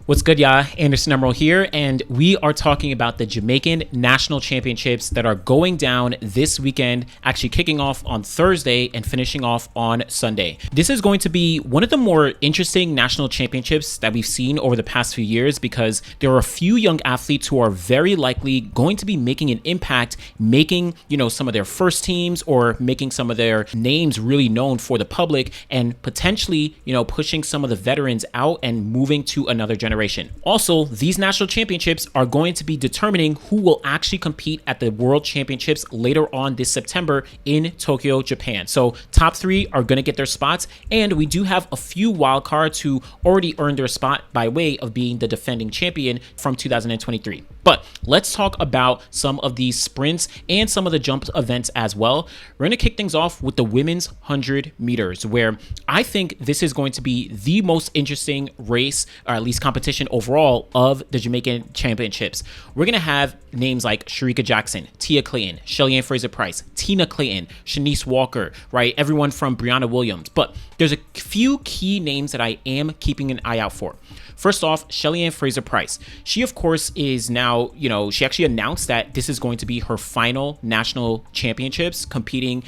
What's good, y'all? Anderson Emerald here, and we are talking about the Jamaican National Championships that are going down this weekend, actually kicking off on Thursday and finishing off on Sunday. This is going to be one of the more interesting national championships that we've seen over the past few years because there are a few young athletes who are very likely going to be making an impact, making, some of their first teams or making some of their names really known for the public and potentially, pushing some of the veterans out and moving to another generation. Also, these national championships are going to be determining who will actually compete at the World Championships later on this September in Tokyo, Japan. So top three are going to get their spots, and we do have a few wildcards who already earned their spot by way of being the defending champion from 2023. But let's talk about some of these sprints and some of the jump events as well. We're going to kick things off with the women's 100 meters, where I think this is going to be the most interesting race, or at least competition overall, of the Jamaican Championships. We're going to have names like Shericka Jackson, Tia Clayton, Shelly-Ann Fraser-Pryce, Tina Clayton, Shanice Walker, right? Everyone from Brianna Williams. But there's a few key names that I am keeping an eye out for. First off, Shelly-Ann Fraser-Pryce. She, of course, is now, she actually announced that this is going to be her final national championships, competing,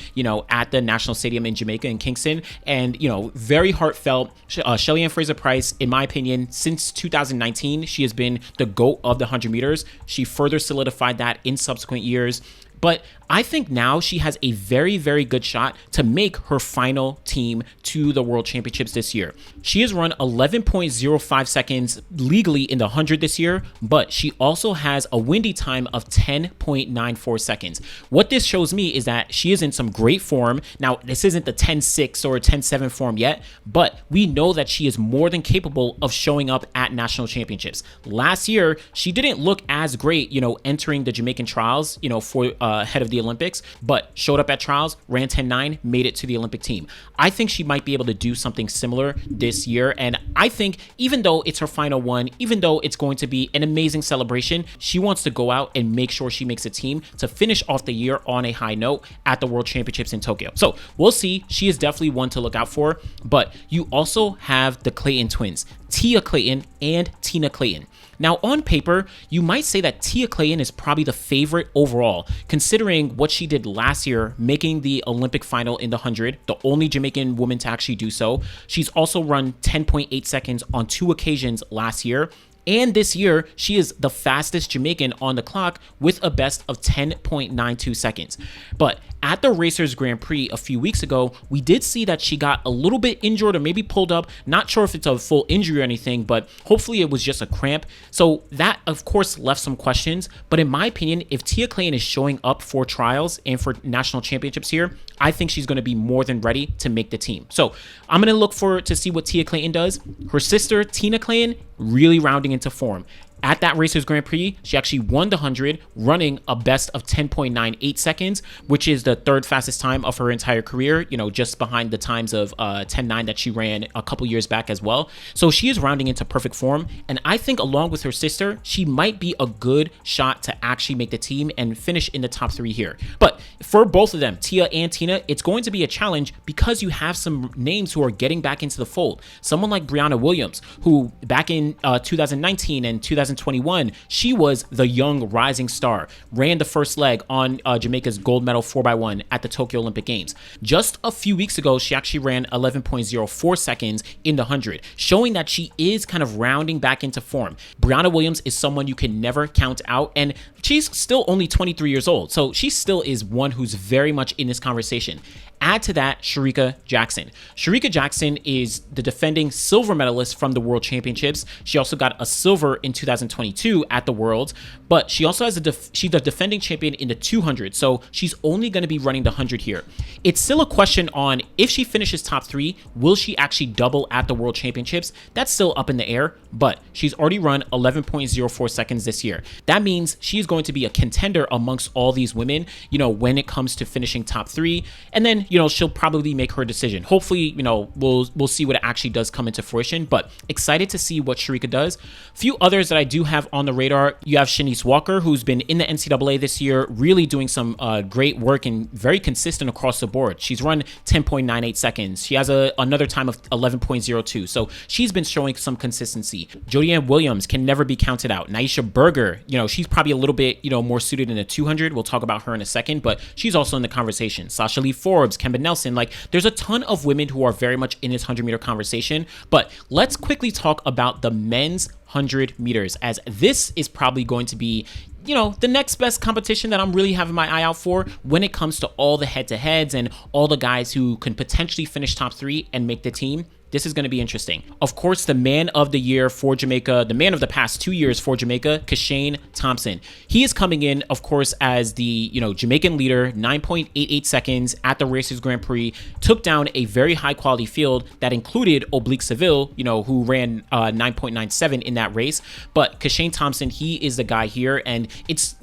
at the National Stadium in Jamaica in Kingston. And, very heartfelt. Shelly-Ann Fraser-Pryce, in my opinion, since 2019, she has been the GOAT of the 100 meters. She further solidified that in subsequent years. But I think now she has a very, very good shot to make her final team to the World Championships this year. She has run 11.05 seconds legally in the 100 this year, but she also has a windy time of 10.94 seconds. What this shows me is that she is in some great form. Now, this isn't the 10.6 or 10.7 form yet, but we know that she is more than capable of showing up at national championships. Last year, she didn't look as great, entering the Jamaican trials, for ahead of the Olympics, but showed up at trials, ran 10.9, made it to the Olympic team. I think she might be able to do something similar this year, and I think even though it's her final one, even though it's going to be an amazing celebration, she wants to go out and make sure she makes a team to finish off the year on a high note at the World Championships in Tokyo. So we'll see. She is definitely one to look out for, but you also have the Clayton twins, Tia Clayton and Tina Clayton. Now, on paper, you might say that Tia Clayton is probably the favorite overall, considering what she did last year, making the Olympic final in the 100, the only Jamaican woman to actually do so. She's also run 10.8 seconds on 2 occasions last year. And this year, she is the fastest Jamaican on the clock with a best of 10.92 seconds. But at the Racers Grand Prix a few weeks ago, we did see that she got a little bit injured or maybe pulled up. Not sure if it's a full injury or anything, but hopefully it was just a cramp. So that, of course, left some questions. But in my opinion, if Tia Clayton is showing up for trials and for national championships here, I think she's going to be more than ready to make the team. So I'm going to look forward to see what Tia Clayton does. Her sister, Tina Clayton, really rounding into form. At that Racers Grand Prix, she actually won the 100, running a best of 10.98 seconds, which is the third fastest time of her entire career, just behind the times of 10.9 that she ran a couple years back as well. So she is rounding into perfect form, and I think along with her sister, she might be a good shot to actually make the team and finish in the top 3 here. But for both of them, Tia and Tina, it's going to be a challenge because you have some names who are getting back into the fold. Someone like Brianna Williams, who back in 2019 and 2021, she was the young rising star, ran the first leg on Jamaica's gold medal 4x1 at the Tokyo Olympic Games. Just a few weeks ago, she actually ran 11.04 seconds in the 100, showing that she is kind of rounding back into form. Brianna Williams is someone you can never count out, and she's still only 23 years old, so she still is one who's very much in this conversation. Add to that Shericka Jackson. Shericka Jackson is the defending silver medalist from the World Championships. She also got a silver in 2022 at the Worlds, but she also has she's the defending champion in the 200, so she's only going to be running the 100 here. It's still a question on if she finishes top 3, will she actually double at the World Championships? That's still up in the air, but she's already run 11.04 seconds this year. That means she's going to be a contender amongst all these women, when it comes to finishing top 3, and then she'll probably make her decision. Hopefully, we'll see what it actually does come into fruition, but excited to see what Shericka does. A few others that I do have on the radar, you have Shanice Walker, who's been in the NCAA this year, really doing some great work and very consistent across the board. She's run 10.98 seconds. She has another time of 11.02, so she's been showing some consistency. easy. Jodianne Williams can never be counted out. Naisha Berger, she's probably a little bit, more suited in the 200. We'll talk about her in a second, but she's also in the conversation. Sasha Lee Forbes, Kemba Nelson, like there's a ton of women who are very much in this 100-meter conversation. But let's quickly talk about the men's 100 meters, as this is probably going to be the next best competition that I'm really having my eye out for when it comes to all the head-to-heads and all the guys who can potentially finish top 3 and make the team. This is going to be interesting. Of course, the man of the year for Jamaica, the man of the past 2 years for Jamaica, Kishane Thompson. He is coming in, of course, as the, Jamaican leader, 9.88 seconds at the Racers Grand Prix, took down a very high quality field that included Oblique Seville, who ran 9.97 in that race. But Kishane Thompson, he is the guy here. And it's,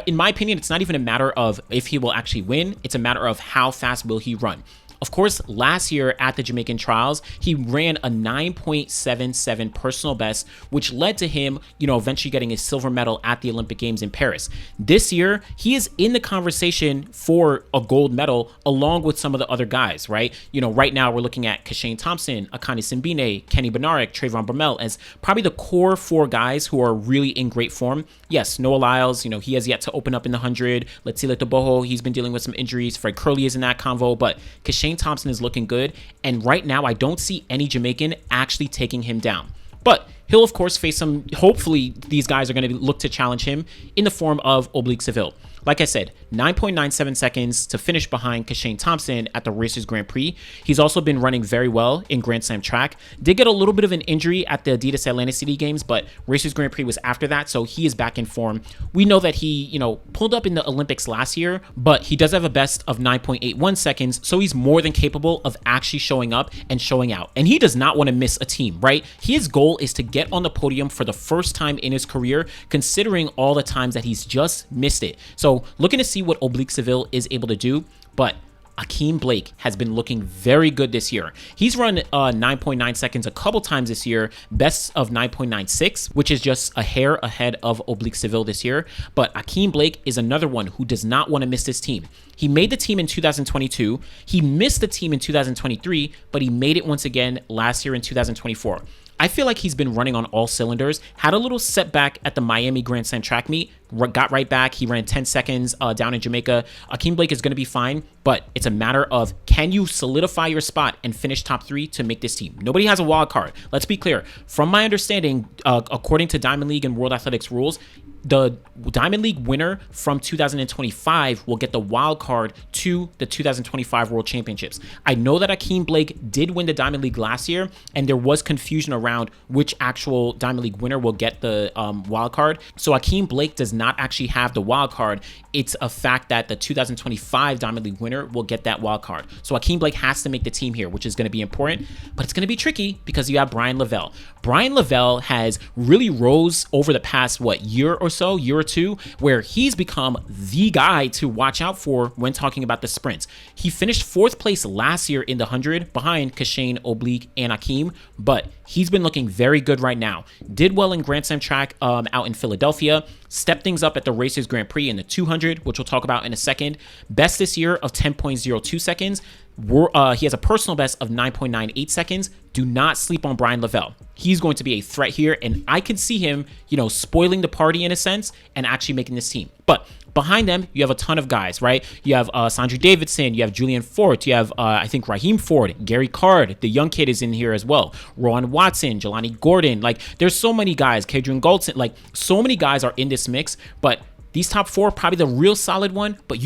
in my opinion, it's not even a matter of if he will actually win. It's a matter of how fast will he run. Of course, last year at the Jamaican trials, he ran a 9.77 personal best, which led to him, eventually getting a silver medal at the Olympic Games in Paris. This year, he is in the conversation for a gold medal along with some of the other guys, right? Right now we're looking at Kishane Thompson, Akani Simbine, Kenny Bednarek, Trayvon Bromell as probably the core 4 guys who are really in great form. Yes, Noah Lyles, he has yet to open up in the 100. Letsila Toboho, he's been dealing with some injuries. Fred Curley is in that convo, but Kishane Thompson is looking good, and right now I don't see any Jamaican actually taking him down. But he'll of course face some, hopefully these guys are going to look to challenge him in the form of Oblique Seville. Like I said, 9.97 seconds to finish behind Kishane Thompson at the Racers Grand Prix. He's also been running very well in Grand Slam track. Did get a little bit of an injury at the Adidas Atlantic City Games, but Racers Grand Prix was after that, so he is back in form. We know that he, pulled up in the Olympics last year, but he does have a best of 9.81 seconds, so he's more than capable of actually showing up and showing out. And he does not want to miss a team, right? His goal is to get on the podium for the first time in his career, considering all the times that he's just missed it. So looking to see what Oblique Seville is able to do, but Akeem Blake has been looking very good this year. He's run 9.9 seconds a couple times this year, best of 9.96, which is just a hair ahead of Oblique Seville this year. But Akeem Blake is another one who does not want to miss this team. He made the team in 2022. He missed the team in 2023, but he made it once again last year in 2024. I feel like he's been running on all cylinders, had a little setback at the Miami Grand Slam track meet, got right back. He ran 10 seconds down in Jamaica. Akeem Blake is going to be fine, but it's a matter of can you solidify your spot and finish top 3 to make this team? Nobody has a wild card. Let's be clear. From my understanding, according to Diamond League and World Athletics rules, the Diamond League winner from 2025 will get the wild card to the 2025 World Championships. I know that Akeem Blake did win the Diamond League last year, and there was confusion around which actual Diamond League winner will get the wild card. So Akeem Blake does not actually have the wild card. It's a fact that the 2025 Diamond League winner will get that wild card. So Akeem Blake has to make the team here, which is going to be important, but it's going to be tricky because you have Brian Lavelle. Brian Lavelle has really rose over the past, year or two, where he's become the guy to watch out for when talking about the sprints. He finished 4th place last year in the 100 behind Kishane, Oblique, and Akeem, but he's been looking very good right now. Did well in Grand Slam track out in Philadelphia, stepped things up at the Racers Grand Prix in the 200, which we'll talk about in a second. Best this year of 10.02 seconds. He has a personal best of 9.98 seconds. Do not sleep on Brian Lavelle. He's going to be a threat here, and I can see him, spoiling the party in a sense and actually making this team. But behind them, you have a ton of guys, right? You have Sandra Davidson, you have Julian Fort, you have, I think, Raheem Ford, Gary Card, the young kid is in here as well. Rowan Watson, Jelani Gordon, there's so many guys, Kadrian Goldson, so many guys are in this mix, but these top 4, probably the real solid one, but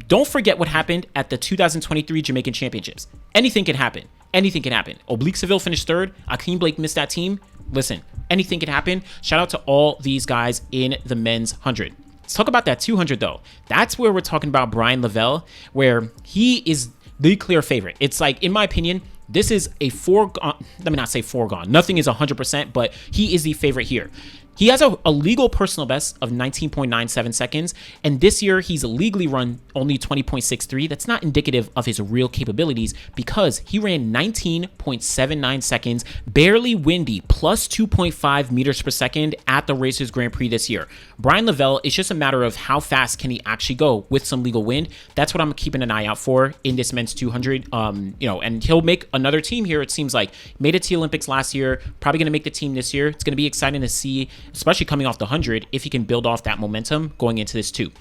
don't forget what happened at the 2023 Jamaican Championships. Anything can happen. Anything can happen. Oblique Seville finished 3rd. Akeem Blake missed that team. Listen, anything can happen. Shout out to all these guys in the men's 100. Let's talk about that 200 though. That's where we're talking about Brian Lavelle, where he is the clear favorite. It's in my opinion, this is a foregone, let me not say foregone. Nothing is 100%, but he is the favorite here. He has a legal personal best of 19.97 seconds, and this year he's legally run only 20.63. That's not indicative of his real capabilities because he ran 19.79 seconds, barely windy, plus 2.5 meters per second at the Racers Grand Prix this year. Brian Lavelle, it's just a matter of how fast can he actually go with some legal wind. That's what I'm keeping an eye out for in this men's 200. And he'll make another team here. It seems like made it to the Olympics last year, probably going to make the team this year. It's going to be exciting to see, especially coming off the 100, if he can build off that momentum going into this too.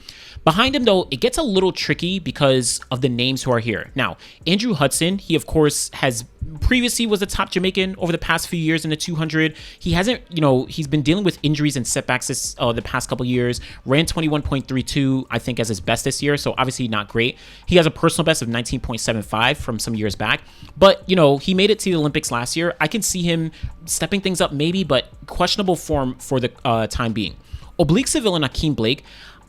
Behind him, though, it gets a little tricky because of the names who are here. Now, Andrew Hudson, he, of course, has previously was a top Jamaican over the past few years in the 200. He hasn't, he's been dealing with injuries and setbacks the past couple years. Ran 21.32, I think, as his best this year, so obviously not great. He has a personal best of 19.75 from some years back. But, he made it to the Olympics last year. I can see him stepping things up maybe, but questionable form for the time being. Oblique Seville and Akeem Blake,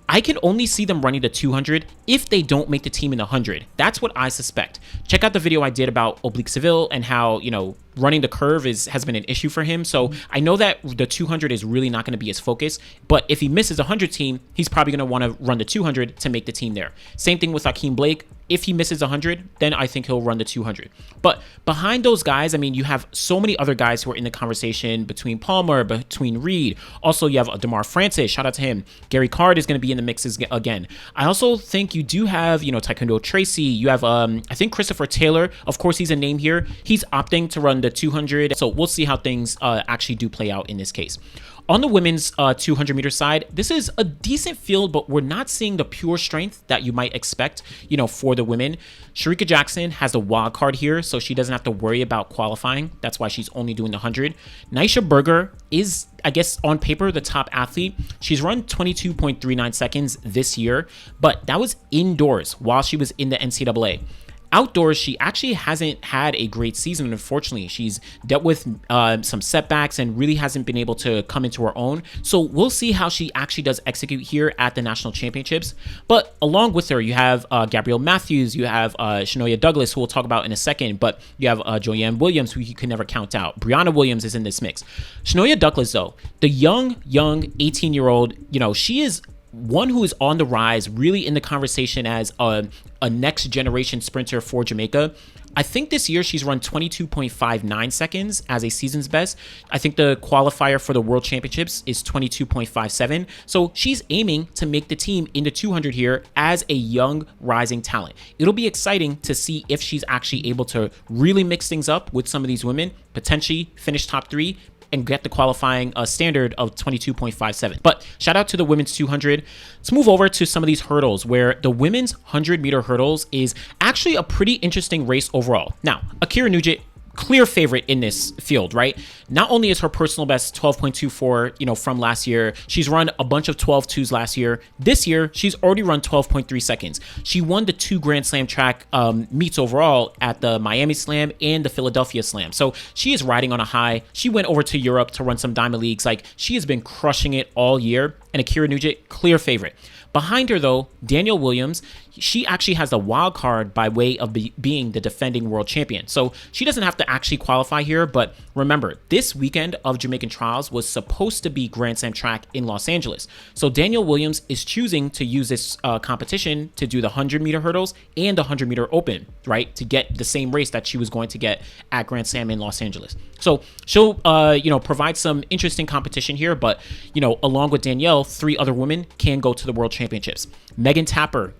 I can only see them running the 200 if they don't make the team in the 100. That's what I suspect. Check out the video I did about Oblique Seville and how, running the curve has been an issue for him. So I know that the 200 is really not going to be his focus, but if he misses a 100 team, he's probably going to want to run the 200 to make the team there. Same thing with Akeem Blake. If he misses 100, then I think he'll run the 200. But behind those guys, you have so many other guys who are in the conversation between Palmer, between Reed. Also, you have DeMar Francis. Shout out to him. Gary Card is going to be in the mixes again. I also think you do have, Taekwondo Tracy. You have, I think Christopher Taylor. Of course, he's a name here. He's opting to run the 200. So we'll see how things actually do play out in this case. On the women's 200 meter side, this is a decent field, but we're not seeing the pure strength that you might expect, for the women. Sharika Jackson has the wild card here, so she doesn't have to worry about qualifying. That's why she's only doing the 100. Nisha Berger is, I guess, on paper, the top athlete. She's run 22.39 seconds this year, but that was indoors while she was in the NCAA. Outdoors, she actually hasn't had a great season, unfortunately. She's dealt with some setbacks and really hasn't been able to come into her own. So we'll see how she actually does execute here at the national championships. But along with her, you have Gabrielle Matthews, you have Shanoya Douglas, who we'll talk about in a second, but you have Joanne Williams, who you can never count out. Brianna Williams is in this mix. Shanoya Douglas, though, the young 18-year-old, she is one who is on the rise, really in the conversation as a next generation sprinter for Jamaica. I think this year she's run 22.59 seconds as a season's best. I think the qualifier for the World Championships is 22.57. So she's aiming to make the team in the 200 here as a young rising talent. It'll be exciting to see if she's actually able to really mix things up with some of these women, potentially finish top 3, and get the qualifying standard of 22.57. But shout out to the women's 200. Let's move over to some of these hurdles, where the women's 100-meter hurdles is actually a pretty interesting race overall. Now, Akira Nugent, clear favorite in this field, right? Not only is her personal best 12.24, from last year, she's run a bunch of 12.2s last year. This year, she's already run 12.3 seconds. She won the 2 Grand Slam track meets overall at the Miami Slam and the Philadelphia Slam. So she is riding on a high. She went over to Europe to run some Diamond Leagues. She has been crushing it all year. And Akira Nugent, clear favorite. Behind her, though, Danielle Williams, she actually has the wild card by way of being the defending world champion. So she doesn't have to actually qualify here. But remember, this weekend of Jamaican trials was supposed to be Grand Slam track in Los Angeles. So Danielle Williams is choosing to use this competition to do the 100-meter hurdles and the 100-meter open, right? To get the same race that she was going to get at Grand Slam in Los Angeles. So she'll, provide some interesting competition here. But, along with Danielle, 3 other women can go to the World Championships. Megan Tapper,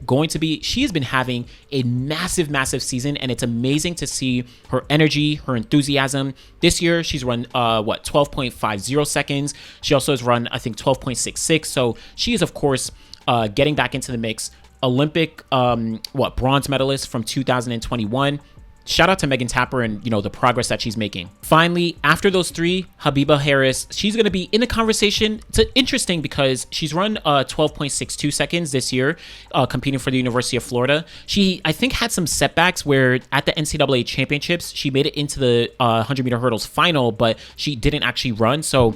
she has been having a massive season, and it's amazing to see her energy, her enthusiasm. This year, she's run, 12.50 seconds. She also has run, I think, 12.66. So she is, of course, getting back into the mix. Olympic, bronze medalist from 2021. Shout out to Megan Tapper and, the progress that she's making. Finally, after those 3, Habiba Harris, she's going to be in the conversation. It's interesting because she's run 12.62 seconds this year, competing for the University of Florida. She, I think, had some setbacks where at the NCAA championships, she made it into the 100-meter hurdles final, but she didn't actually run. So,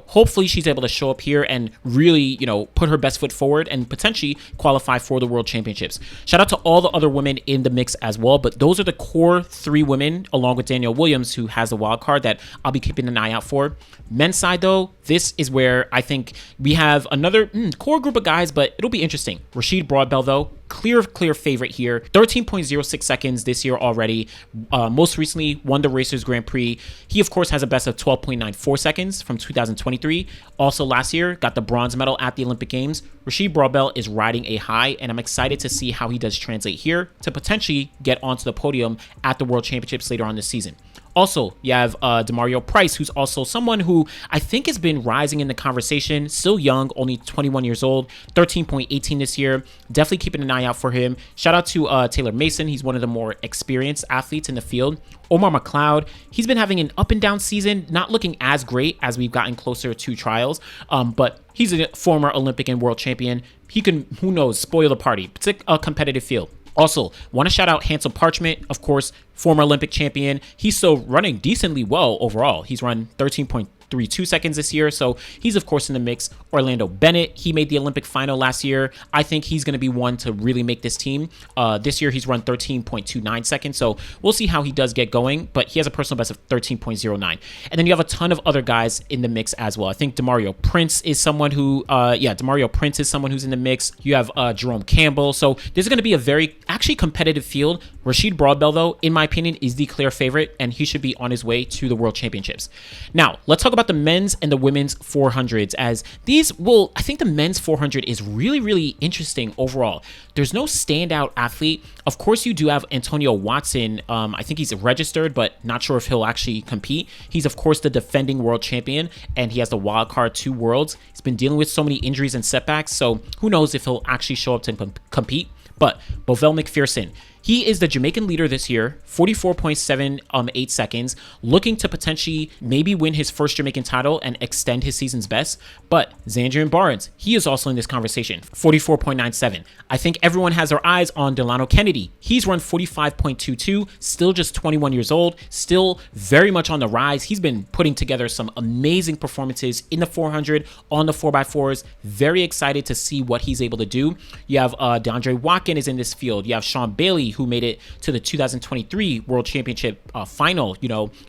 hopefully she's able to show up here and really, put her best foot forward and potentially qualify for the World Championships. Shout out to all the other women in the mix as well, but those are the core other 3 women, along with Danielle Williams, who has a wild card that I'll be keeping an eye out for. Men's side, though, this is where I think we have another core group of guys, but it'll be interesting. Rashid Broadbell, though, clear favorite here. 13.06 seconds this year already. Most recently won the Racers Grand Prix. He, of course, has a best of 12.94 seconds from 2023. Also last year, got the bronze medal at the Olympic Games. Rashid Broadbell is riding a high, and I'm excited to see how he does translate here to potentially get onto the podium at the World Championships later on this season. Also, you have Demario Price, who's also someone who I think has been rising in the conversation. Still young, only 21 years old, 13.18 this year. Definitely keeping an eye out for him. Shout out to Taylor Mason. He's one of the more experienced athletes in the field. Omar McLeod, he's been having an up and down season, not looking as great as we've gotten closer to trials, but he's a former Olympic and world champion. He can, who knows, spoil the party. It's a competitive field. Also, want to shout out Hansel Parchment, of course, former Olympic champion. He's still running decently well overall. He's run 13.32 seconds this year, so he's, of course, in the mix. Orlando Bennett, he made the Olympic final last year. I think he's going to be one to really make this team. This year, he's run 13.29 seconds, so we'll see how he does get going, but he has a personal best of 13.09. And then you have a ton of other guys in the mix as well. I think Demario Prince is someone who, Demario Prince is someone who's in the mix. You have Jerome Campbell, so this is going to be a very actually competitive field. Rashid Broadbell, though, in my opinion, is the clear favorite, and he should be on his way to the World Championships. Now, let's talk about the men's and the women's 400s, as I think the men's 400 is really, really interesting overall. There's no standout athlete. Of course, you do have Antonio Watson. I think he's registered, but not sure if he'll actually compete. He's, of course, the defending world champion, and he has the wild card 2 worlds. He's been dealing with so many injuries and setbacks, so who knows if he'll actually show up to compete. But Bovell McPherson, he is the Jamaican leader this year, 44.78 seconds, looking to potentially maybe win his first Jamaican title and extend his season's best. But Xandrian Barnes, he is also in this conversation, 44.97. I think everyone has their eyes on Delano Kennedy. He's run 45.22, still just 21 years old, still very much on the rise. He's been putting together some amazing performances in the 400, on the 4x4s. Very excited to see what he's able to do. You have DeAndre Watkin is in this field. You have Sean Bailey, who made it to the 2023 World Championship final,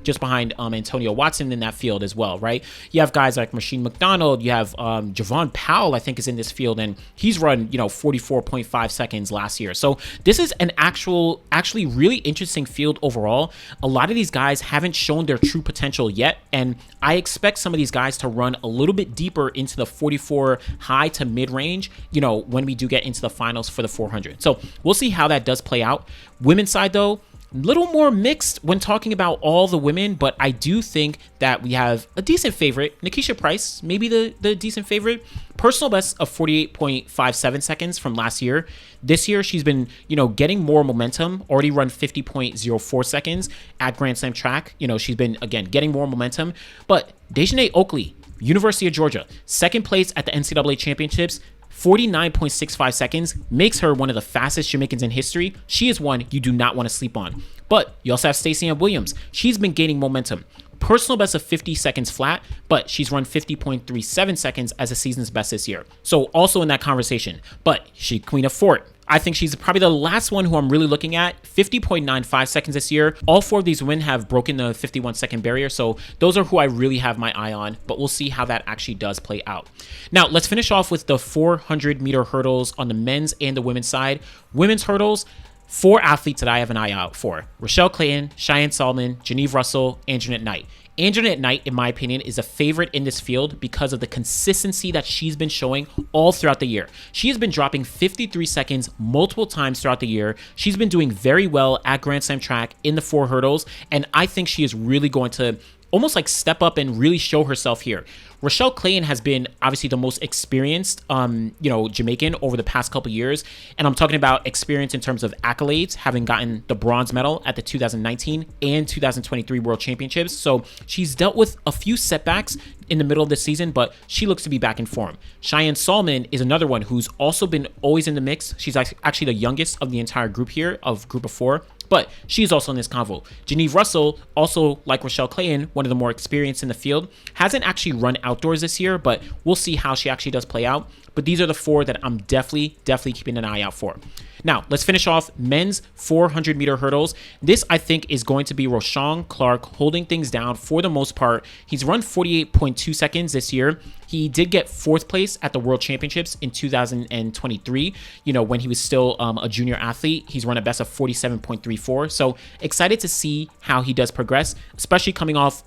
just behind Antonio Watson in that field as well, right? You have guys like Machine McDonald. You have Javon Powell, I think, is in this field, and he's run, 44.5 seconds last year. So this is an actually really interesting field overall. A lot of these guys haven't shown their true potential yet, and I expect some of these guys to run a little bit deeper into the 44 high to mid range, when we do get into the finals for the 400. So we'll see how that does play out. Women's side, though, little more mixed when talking about all the women, but I do think that we have a decent favorite. Nikisha Price, maybe the decent favorite. Personal best of 48.57 seconds from last year. This year, she's been, getting more momentum, already run 50.04 seconds at Grand Slam track. She's been, again, getting more momentum. But Dejanay Oakley, University of Georgia, second place at the NCAA Championships, 49.65 seconds, makes her one of the fastest Jamaicans in history. She is one you do not want to sleep on. But you also have Shelly-Ann Williams. She's been gaining momentum. Personal best of 50 seconds flat, but she's run 50.37 seconds as a season's best this year. So also in that conversation, but she Queen of Fort. I think she's probably the last one who I'm really looking at. 50.95 seconds this year. All 4 of these women have broken the 51-second barrier, so those are who I really have my eye on, but we'll see how that actually does play out. Now, let's finish off with the 400-meter hurdles on the men's and the women's side. Women's hurdles, 4 athletes that I have an eye out for: Rochelle Clayton, Cheyenne Solomon, Geneve Russell, Anjanette Knight. Anjanette Knight, in my opinion, is a favorite in this field because of the consistency that she's been showing all throughout the year. She has been dropping 53 seconds multiple times throughout the year. She's been doing very well at Grand Slam track in the 4 hurdles, and I think she is really going to almost like step up and really show herself here. Rochelle Clayton has been obviously the most experienced, Jamaican over the past couple years. And I'm talking about experience in terms of accolades, having gotten the bronze medal at the 2019 and 2023 World Championships. So she's dealt with a few setbacks in the middle of the season, but she looks to be back in form. Cheyenne Solomon is another one who's also been always in the mix. She's actually the youngest of the entire group here, of group of 4. but she's also in this convo. Geneve Russell, also like Rochelle Clayton, one of the more experienced in the field, hasn't actually run outdoors this year, but we'll see how she actually does play out. But these are the 4 that I'm definitely keeping an eye out for. Now, let's finish off men's 400-meter hurdles. This, I think, is going to be Rochon Clark holding things down for the most part. He's run 48.2 seconds this year. He did get 4th place at the World Championships in 2023, when he was still a junior athlete. He's run a best of 47.34. So excited to see how he does progress, especially coming off,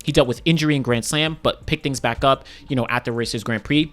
he dealt with injury in Grand Slam, but picked things back up, at the Racers Grand Prix.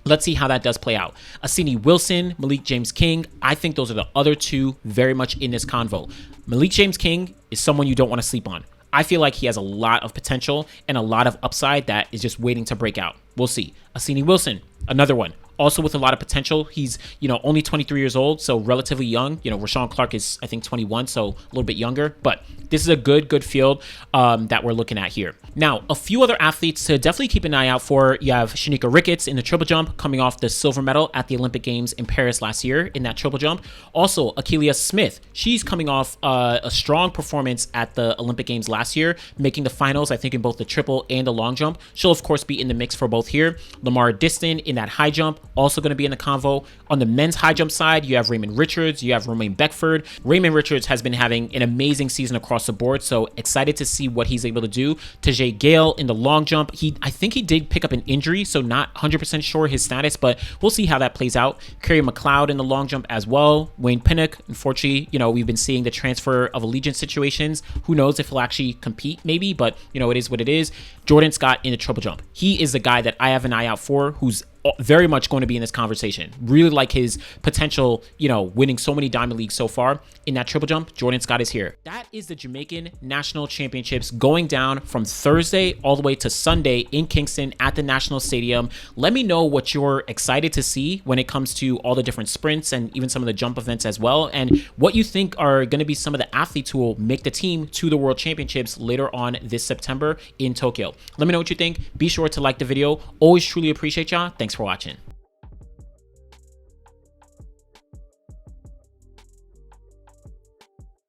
Let's see how that does play out. Asini Wilson, Malik James King. I think those are the other 2 very much in this convo. Malik James King is someone you don't want to sleep on. I feel like he has a lot of potential and a lot of upside that is just waiting to break out. We'll see. Asini Wilson, another one. Also with a lot of potential. He's, only 23 years old, so relatively young. Rochon Clark is, I think, 21, so a little bit younger. But this is a good field that we're looking at here. Now, a few other athletes to definitely keep an eye out for. You have Shanika Ricketts in the triple jump, coming off the silver medal at the Olympic Games in Paris last year in that triple jump. Also, Akeelia Smith. She's coming off a strong performance at the Olympic Games last year, making the finals, I think, in both the triple and the long jump. She'll, of course, be in the mix for both here. Lamar Diston in that high jump, also going to be in the convo. On the men's high jump side, you have Raymond Richards, you have Romain Beckford. Raymond Richards has been having an amazing season across the board, so excited to see what he's able to do. Tajay Gale in the long jump, I think he did pick up an injury, so not 100% sure his status, but we'll see how that plays out. Kerry McLeod in the long jump as well. Wayne Pinnock, unfortunately, we've been seeing the transfer of allegiance situations. Who knows if he'll actually compete, maybe, but it is what it is. Jordan Scott in the triple jump. He is the guy that I have an eye out for, who's very much going to be in this conversation. Really like his potential, winning so many Diamond Leagues so far in that triple jump. Jordan Scott is here. That is the Jamaican National Championships going down from Thursday all the way to Sunday in Kingston at the National Stadium. Let me know what you're excited to see when it comes to all the different sprints and even some of the jump events as well, and what you think are going to be some of the athletes who will make the team to the World Championships later on this September in Tokyo. Let me know what you think. Be sure to like the video. Always truly appreciate y'all. Thanks for watching.